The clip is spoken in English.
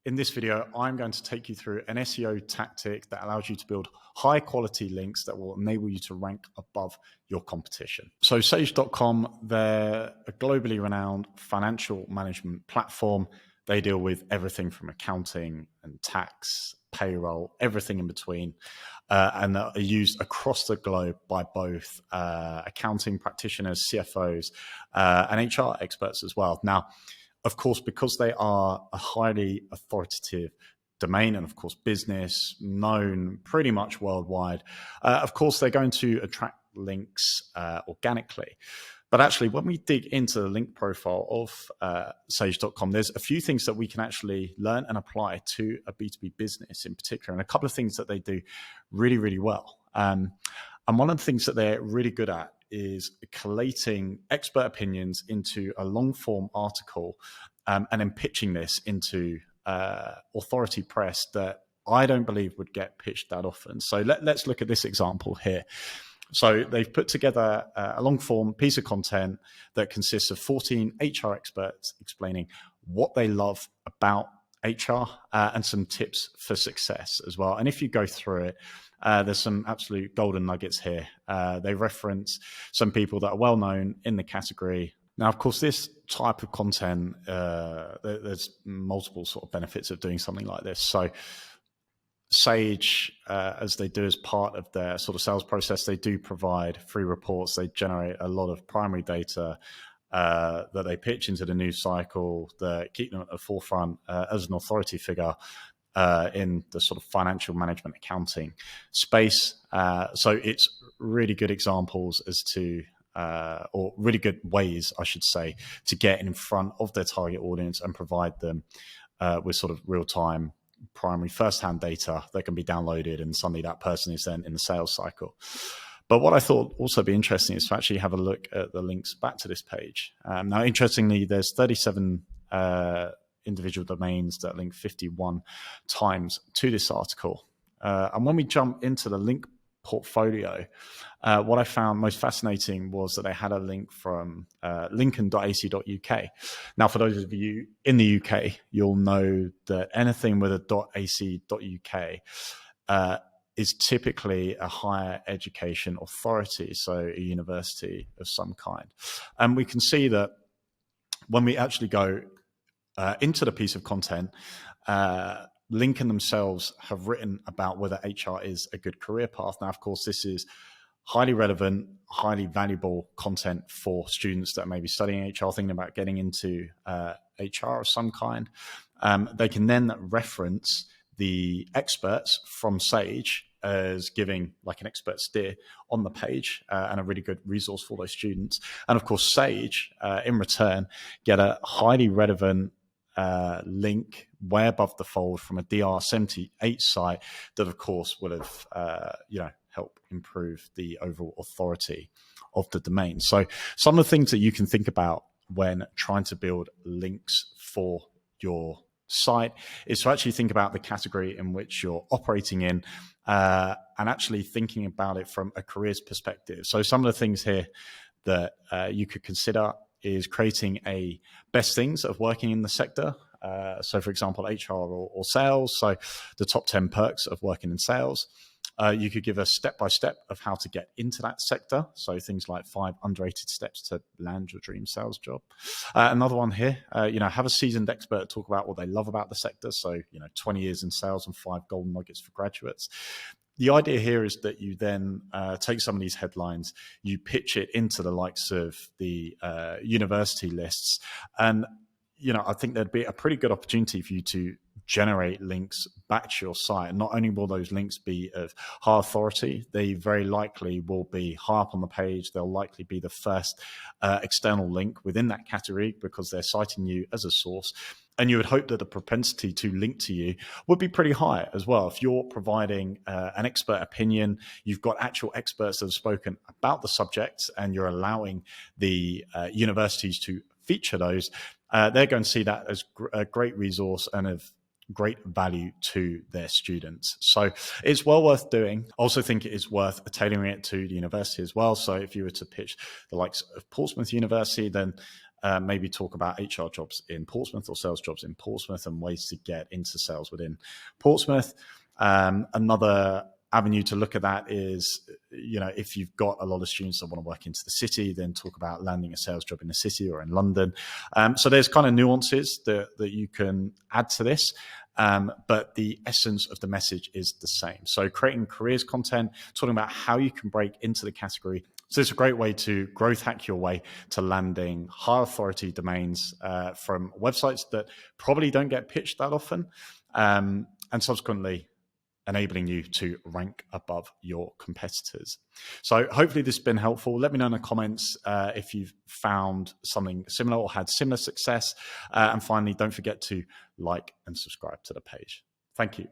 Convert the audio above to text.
In this video, I'm going to take you through an SEO tactic that allows you to build high quality links that will enable you to rank above your competition. So Sage.com, they're a globally renowned financial management platform. They deal with everything from accounting and tax, payroll, everything in between, and are used across the globe by both accounting practitioners, CFOs, and HR experts as well. Now, of course, because they are a highly authoritative domain and, of course, business known pretty much worldwide, of course, they're going to attract links organically. But actually, when we dig into the link profile of Sage.com, there's a few things that we can actually learn and apply to a B2B business in particular, and a couple of things that they do really, really well. And one of the things that they're really good at is collating expert opinions into a long form article and then pitching this into authority press that I don't believe would get pitched that often. So let's look at this example here. So they've put together a long form piece of content that consists of 14 HR experts explaining what they love about HR and some tips for success as well. And if you go through it, there's some absolute golden nuggets here. They reference some people that are well known in the category. Now, of course, this type of content, there's multiple sort of benefits of doing something like this. So Sage, as they do as part of their sort of sales process, they do provide free reports. They generate a lot of primary data that they pitch into the news cycle, that keep them at the forefront as an authority figure in the sort of financial management accounting space. So it's really good examples as to, or really good ways, I should say, to get in front of their target audience and provide them with sort of real-time primary first-hand data that can be downloaded, and suddenly that person is then in the sales cycle. But what I thought also be interesting is to actually have a look at the links back to this page. Now, interestingly, there's 37 individual domains that link 51 times to this article. And when we jump into the link portfolio, what I found most fascinating was that they had a link from lincoln.ac.uk. Now, for those of you in the UK, you'll know that anything with a .ac.uk is typically a higher education authority, so a university of some kind. And we can see that when we actually go into the piece of content, Lincoln themselves have written about whether HR is a good career path. Now, of course, this is highly relevant, highly valuable content for students that may be studying HR, thinking about getting into HR of some kind. They can then reference the experts from Sage as giving like an expert steer on the page and a really good resource for those students. And of course, Sage, in return, get a highly relevant link way above the fold from a DR78 site that, of course, will have help improve the overall authority of the domain. So some of the things that you can think about when trying to build links for your site is to actually think about the category in which you're operating in and actually thinking about it from a careers perspective. So some of the things here that you could consider is creating a best things of working in the sector. So, for example, HR or sales. So the top 10 perks of working in sales. You could give a step-by-step of how to get into that sector. So things like 5 underrated steps to land your dream sales job. Another one here, have a seasoned expert talk about what they love about the sector. So, 20 years in sales and 5 golden nuggets for graduates. The idea here is that you then take some of these headlines, you pitch it into the likes of the university lists. And, I think there'd be a pretty good opportunity for you to generate links back to your site. Not only will those links be of high authority, they very likely will be high up on the page. They'll likely be the first external link within that category because they're citing you as a source. And you would hope that the propensity to link to you would be pretty high as well. If you're providing an expert opinion, you've got actual experts that have spoken about the subject, and you're allowing the universities to feature those, they're going to see that as a great resource and of great value to their students. So it's well worth doing. I also think it is worth tailoring it to the university as well. So if you were to pitch the likes of Portsmouth University, then maybe talk about HR jobs in Portsmouth or sales jobs in Portsmouth and ways to get into sales within Portsmouth. Another avenue to look at that is, if you've got a lot of students that want to work into the city, then talk about landing a sales job in the city or in London. So there's kind of nuances that you can add to this. But the essence of the message is the same. So creating careers content, talking about how you can break into the category. So it's a great way to growth hack your way to landing high authority domains from websites that probably don't get pitched that often, and subsequently enabling you to rank above your competitors. So hopefully this has been helpful. Let me know in the comments if you've found something similar or had similar success. And finally, don't forget to like and subscribe to the page. Thank you.